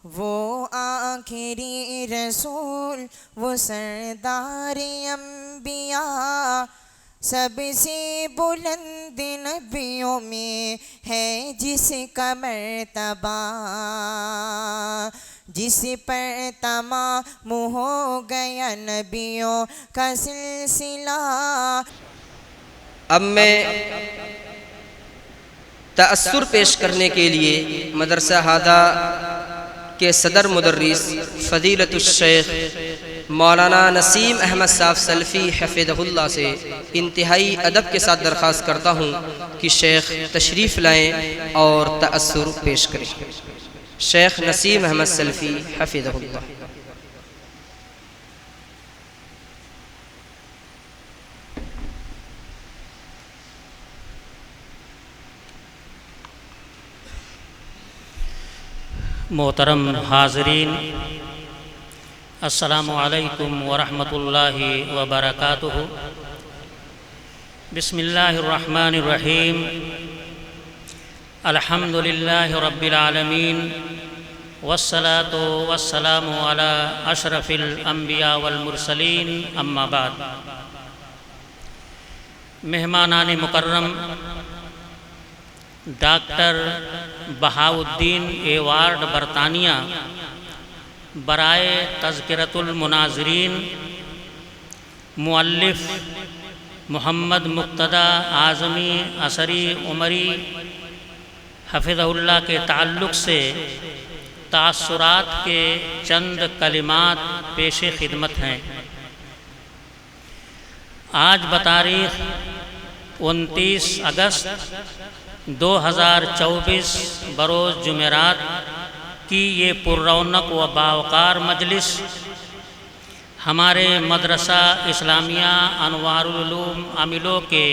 وہ آخری رسول، وہ سردار انبیاء، سب سے بلند نبیوں میں ہے جس کا مرتبہ، جس پر تمام ہو گیا نبیوں کا سلسلہ۔ اب میں تأثر پیش کرنے کے لیے مدرسہ ہادہ کے صدر مدرس فضیلت الشیخ مولانا نسیم احمد صاحب سلفی حفظہ اللہ سے انتہائی ادب کے ساتھ درخواست کرتا ہوں کہ شیخ تشریف لائیں اور تأثر پیش کریں۔ شیخ نسیم احمد سلفی حفظہ اللہ۔ محترم حاضرین، السلام علیکم ورحمۃ اللہ وبرکاتہ۔ بسم اللہ الرحمن الرحیم، الحمد للہ رب العالمین، والصلاة والسلام علی اشرف الانبیاء والمرسلین، اما بعد۔ مہمانان مکرم، ڈاکٹر بہاؤالدین ایوارڈ برطانیہ برائے تذکرۃ المناظرین، مؤلف محمد مقتدی اعظمی عصری عمری حفظہ اللہ کے تعلق سے تأثرات کے چند کلمات پیش خدمت ہیں۔ آج بتاریخ 29 اگست 2024 بروز جمعرات کی یہ پررونق و باوقار مجلس ہمارے مدرسہ اسلامیہ انوار العلوم امیلو کے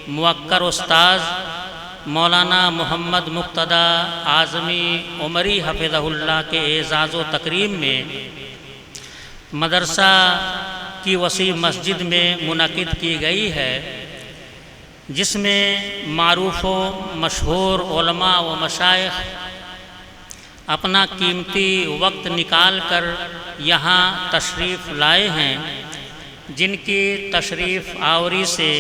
موقر استاذ مولانا محمد مقتدی اعظمی عمری حفظہ اللہ کے اعزاز و تکریم میں مدرسہ کی وسیع مسجد میں منعقد کی گئی ہے، جس میں معروف و مشہور علماء و مشائخ اپنا قیمتی وقت نکال کر یہاں تشریف لائے ہیں، جن کی تشریف آوری سے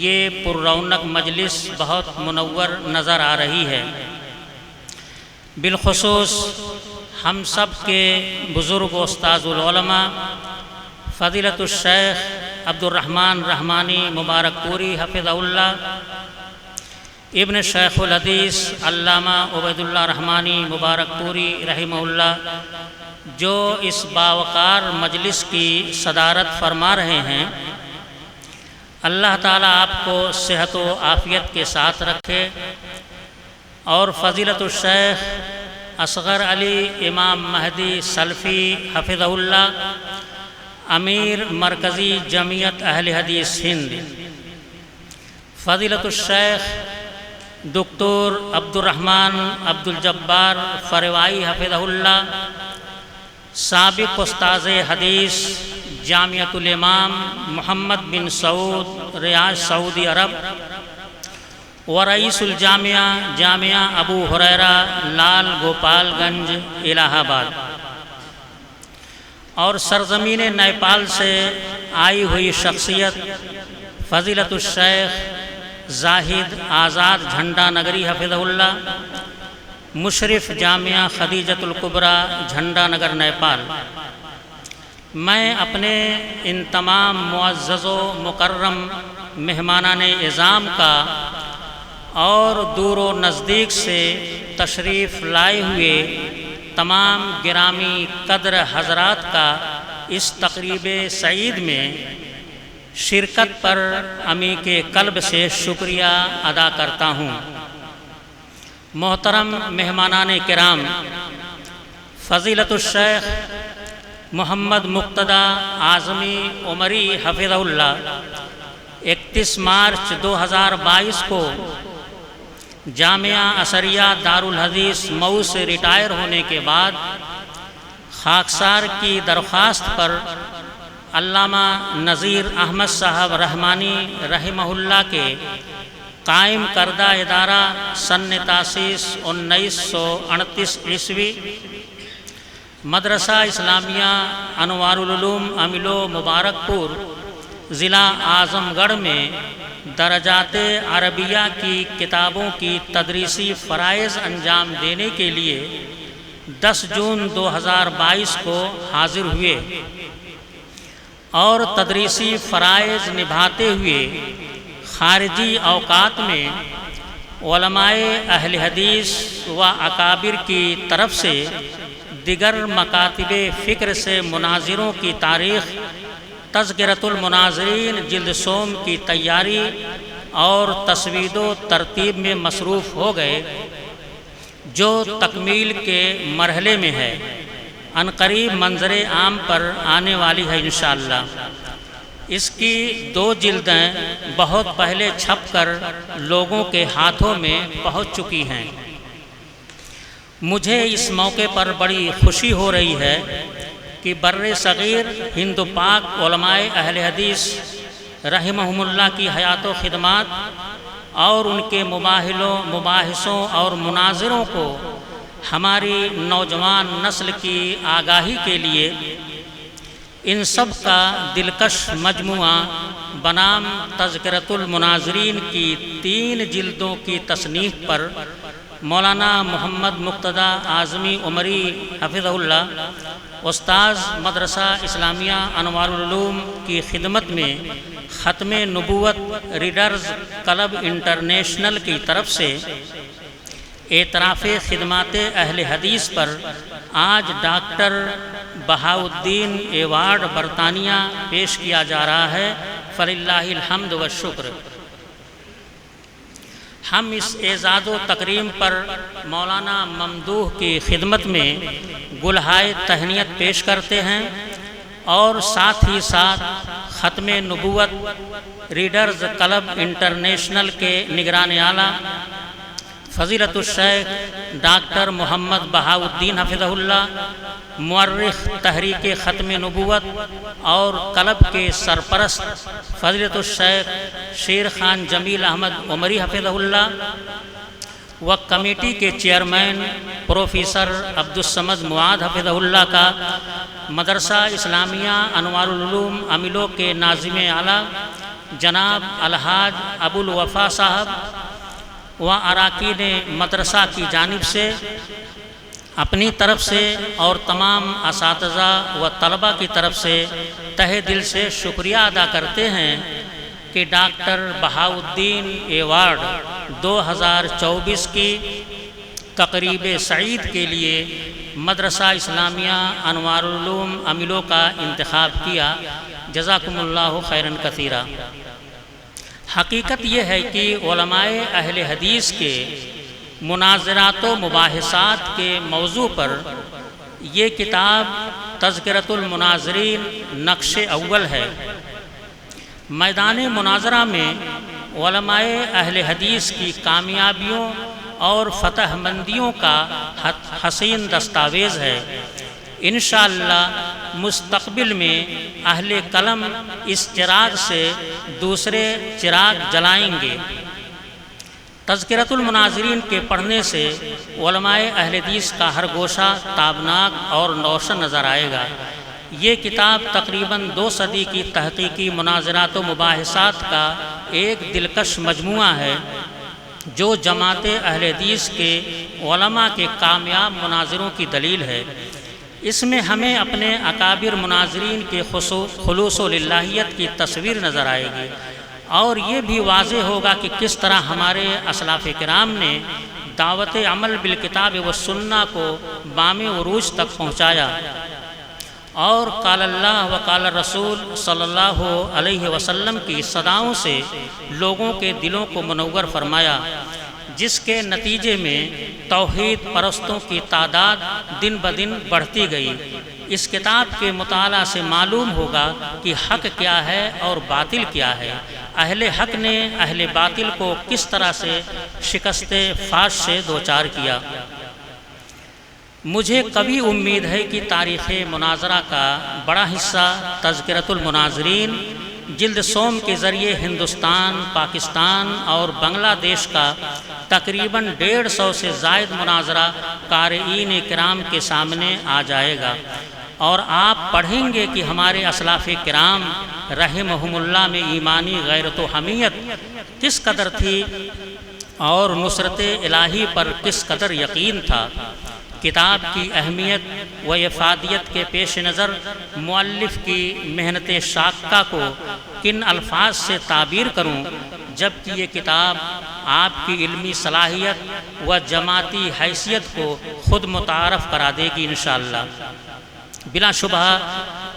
یہ پررونق مجلس بہت منور نظر آ رہی ہے۔ بالخصوص ہم سب کے بزرگ استاذ العلماء فضیلت الشیخ عبد الرحمن رحمانی مبارک پوری حفظہ اللہ، ابن شیخ الحدیث علامہ عبید اللہ رحمانی مبارک پوری رحمہ اللہ، جو اس باوقار مجلس کی صدارت فرما رہے ہیں، اللہ تعالیٰ آپ کو صحت و عافیت کے ساتھ رکھے، اور فضیلت الشیخ اصغر علی امام مہدی سلفی حفظہ اللہ، امیر مرکزی جمعیت اہل حدیث ہند، فضیلت الشیخ دکتور عبد الرحمن عبد الجبار فروائی حفظہ اللہ، سابق استاذ حدیث جامعۃ الامام محمد بن سعود ریاض سعودی عرب، ورئیس الجامعہ جامعہ ابو ہریرہ لال گوپال گنج الہ آباد، اور سرزمین نیپال سے آئی ہوئی شخصیت فضیلت الشیخ زاہد آزاد جھنڈا نگری حفظہ اللہ، مشرف جامعہ خدیجۃ الکبریٰ جھنڈا نگر نیپال۔ میں اپنے ان تمام معزز و مکرم مہمانان اعظام کا اور دور و نزدیک سے تشریف لائے ہوئے تمام گرامی قدر حضرات کا اس تقریب سعید میں شرکت پر عمیق قلب سے شکریہ ادا کرتا ہوں۔ محترم مہمانان کرام، فضیلت الشیخ محمد مقتدی اعظمی عمری حفظہ اللہ 31 مارچ 2022 کو جامعہ اثریہ دارالحدیث مئو سے ریٹائر ہونے کے بعد خاکسار کی درخواست پر علامہ نذیر احمد صاحب رحمانی رحمہ اللہ کے قائم کردہ ادارہ سن تاسیس 1938 عیسوی مدرسہ اسلامیہ انوار العلوم امیلو مبارک پور ضلع اعظم گڑھ میں درجات عربیہ کی کتابوں کی تدریسی فرائض انجام دینے کے لیے 10 جون 2022 کو حاضر ہوئے اور تدریسی فرائض نبھاتے ہوئے خارجی اوقات میں علماء اہل حدیث و اکابر کی طرف سے دیگر مکاتب فکر سے مناظروں کی تاریخ، تذکرۃ المناظرین جلد سوم کی تیاری اور تسوید و ترتیب میں مصروف ہو گئے، جو تکمیل کے مرحلے میں ہے، عنقریب منظر عام پر آنے والی ہے انشاءاللہ۔ اس کی 2 جلدیں بہت پہلے چھپ کر لوگوں کے ہاتھوں میں پہنچ چکی ہیں۔ مجھے اس موقع پر بڑی خوشی ہو رہی ہے کہ بر صغیر ہند و پاک علماء اہل حدیث رحمہم اللہ کی حیات و خدمات اور ان کے مباحثوں اور مناظروں کو ہماری نوجوان نسل کی آگاہی کے لیے ان سب کا دلکش مجموعہ بنام تذکرۃ المناظرین کی 3 جلدوں کی تصنیف پر مولانا محمد مقتدی اعظمی عمری حفظہ اللہ، استاذ مدرسہ اسلامیہ انوار العلوم کی خدمت میں ختم نبوت ریڈرز کلب انٹرنیشنل کی طرف سے اعتراف خدمات اہل حدیث پر آج ڈاکٹر بہاؤالدین ایوارڈ برطانیہ پیش کیا جا رہا ہے، فللہ الحمد والشکر۔ ہم اس اعزاز و تکریم پر مولانا ممدوح کی خدمت میں گلہائے تہنیت پیش کرتے ہیں اور ساتھ ہی ساتھ ختم نبوت ریڈرز کلب انٹرنیشنل کے نگران اعلیٰ فضیلت الشیخ ڈاکٹر محمد بہاؤالدین حفظہ اللہ، مورخ تحریک ختم نبوت اور کلب کے سرپرست فضیلت الشیخ شیر خان جمیل احمد عمری حفظہ اللہ و کمیٹی کے چیئرمین پروفیسر عبدالصمد معاذ حفظہ اللہ کا مدرسہ اسلامیہ انوار العلوم امیلو کے ناظم اعلیٰ جناب الحاج ابو الوفا صاحب و اراکین مدرسہ کی جانب سے اپنی طرف سے اور تمام اساتذہ و طلبہ کی طرف سے تہہ دل سے شکریہ ادا کرتے ہیں کہ ڈاکٹر بہاؤالدین ایوارڈ 2024 کی تقریب سعید کے لیے مدرسہ اسلامیہ انوار العلوم امیلو کا انتخاب کیا۔ جزاکم اللہ خیراً کثیرا۔ حقیقت یہ ہے کہ علماء اہل حدیث کے مناظرات و مباحثات کے موضوع پر یہ کتاب تذکرۃ المناظرین نقش اول ہے۔ میدان مناظرہ میں علماء اہل حدیث کی کامیابیوں اور فتح مندیوں کا حسین دستاویز ہے۔ انشاءاللہ مستقبل میں اہل قلم اس چراغ سے دوسرے چراغ جلائیں گے۔ تذکرۃ المناظرین کے پڑھنے سے علماء اہل حدیث کا ہر گوشہ تابناک اور روشن نظر آئے گا۔ یہ کتاب تقریباً 2 صدی کی تحقیقی مناظرات و مباحثات کا ایک دلکش مجموعہ ہے، جو جماعت اہل حدیث کے علماء کے کامیاب مناظروں کی دلیل ہے۔ اس میں ہمیں اپنے اکابر مناظرین کے خلوص و للہیت کی تصویر نظر آئے گی، اور یہ بھی واضح ہوگا کہ کس طرح ہمارے اسلاف کرام نے دعوت عمل بالکتاب و سنہ کو بام عروج تک پہنچایا اور قال اللہ و قال رسول صلی اللہ علیہ وسلم کی صداؤں سے لوگوں کے دلوں کو منور فرمایا، جس کے نتیجے میں توحید پرستوں کی تعداد دن بدن بڑھتی گئی۔ اس کتاب کے مطالعہ سے معلوم ہوگا کہ حق کیا ہے اور باطل کیا ہے، اہل حق نے اہل باطل کو کس طرح سے شکست فاش سے دوچار کیا۔ مجھے کبھی امید ہے کہ تاریخ مناظرہ کا بڑا حصہ تذکرۃ المناظرین جلد سوم کے ذریعے ہندوستان، پاکستان اور بنگلہ دیش کا تقریباً 150 سے زائد مناظرہ قارئین کرام کے سامنے آ جائے گا، اور آپ پڑھیں گے کہ ہمارے اسلاف کرام رحمہم اللہ میں ایمانی غیرت و حمیت کس قدر تھی اور نصرت الہی پر کس قدر یقین تھا۔ کتاب کی اہمیت و افادیت کے پیش نظر مؤلف کی محنت شاقہ کو کن الفاظ سے تعبیر کروں، جبکہ یہ کتاب آپ کی علمی صلاحیت و جماعتی حیثیت کو خود متعارف کرا دے گی انشاءاللہ۔ بلا شبہ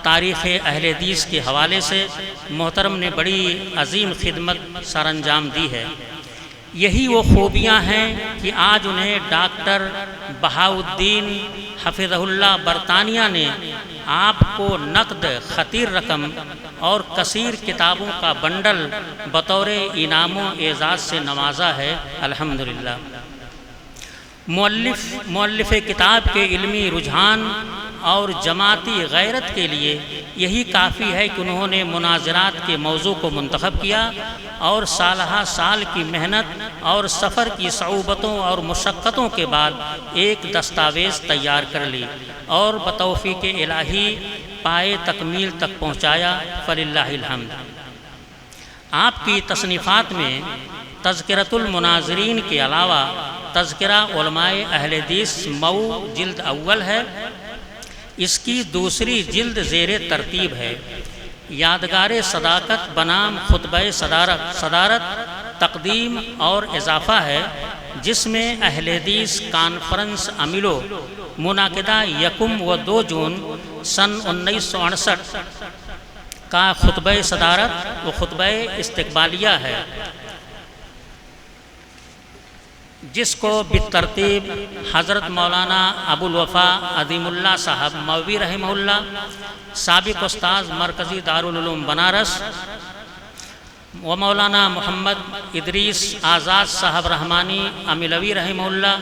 تاریخ اہل حدیث کے حوالے سے محترم نے بڑی عظیم خدمت سر انجام دی ہے۔ یہی وہ خوبیاں ہیں کہ آج انہیں ڈاکٹر بہاؤالدین حفظہ اللہ برطانیہ نے آپ کو نقد خطیر رقم اور کثیر کتابوں کا بنڈل بطور انعام و اعزاز سے نوازا ہے، الحمدللہ۔ مؤلف کتاب کے علمی رجحان اور جماعتی غیرت کے لیے یہی کافی ہے کہ انہوں نے مناظرات کے موضوع کو منتخب کیا اور سالہ سال کی محنت اور سفر کی صعوبتوں اور مشقتوں کے بعد ایک دستاویز تیار کر لی اور بتوفیق الہی پائے تکمیل تک پہنچایا، فللہ الحمد۔ آپ کی تصنیفات میں تذکرۃ المناظرین کے علاوہ تذکرہ علماء اہل حدیث مئو جلد اول ہے، اس کی دوسری جلد زیر ترتیب ہے۔ یادگار صداقت بنام خطبہ صدارت تقدیم اور اضافہ ہے، جس میں اہل حدیث کانفرنس عملو منعقدہ 1 و 2 جون سن 1968 کا خطبہ صدارت و خطبہ استقبالیہ ہے، جس کو بالترتیب حضرت مولانا ابو الوفا عظیم اللہ صاحب مولوی رحمہ اللہ، سابق استاذ مرکزی دارالعلوم بنارس، و مولانا محمد ادریس آزاد صاحب رحمانی املوی رحمہ اللہ،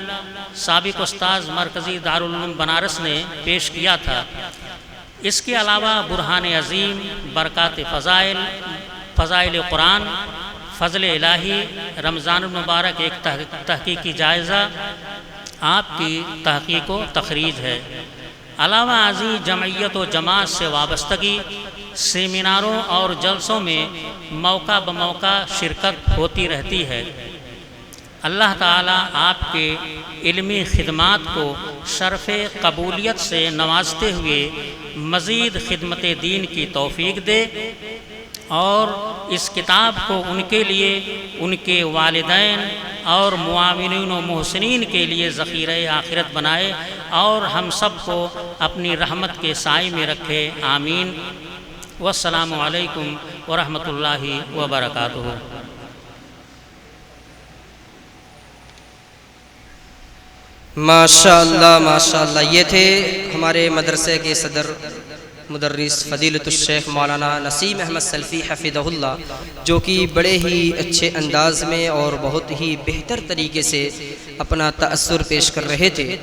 سابق استاذ مرکزی دارالعلوم بنارس نے پیش کیا تھا۔ اس کے علاوہ برہان عظیم، برکات فضائل قرآن، فضل الہی، رمضان المبارک ایک تحقیقی جائزہ آپ کی تحقیق و تخریج ہے۔ علاوہ ازیں جمعیت و جماعت سے وابستگی، سیمیناروں اور جلسوں میں موقع بموقع شرکت ہوتی رہتی ہے۔ اللہ تعالیٰ آپ کے علمی خدمات کو شرف قبولیت سے نوازتے ہوئے مزید خدمت دین کی توفیق دے، اور اس کتاب کو ان کے لیے، ان کے والدین اور معاونین و محسنین کے لیے ذخیرہ آخرت بنائے، اور ہم سب کو اپنی رحمت کے سائے میں رکھے، آمین۔ والسلام علیکم ورحمۃ اللہ وبرکاتہ۔ ماشاءاللہ ماشاءاللہ، یہ تھے ہمارے مدرسے کے صدر مدرس فضیلت الشیخ مولانا نسیم احمد سلفی حفظہ اللہ، جو کہ بڑے ہی اچھے انداز میں اور بہت ہی بہتر طریقے سے اپنا تأثر پیش کر رہے تھے۔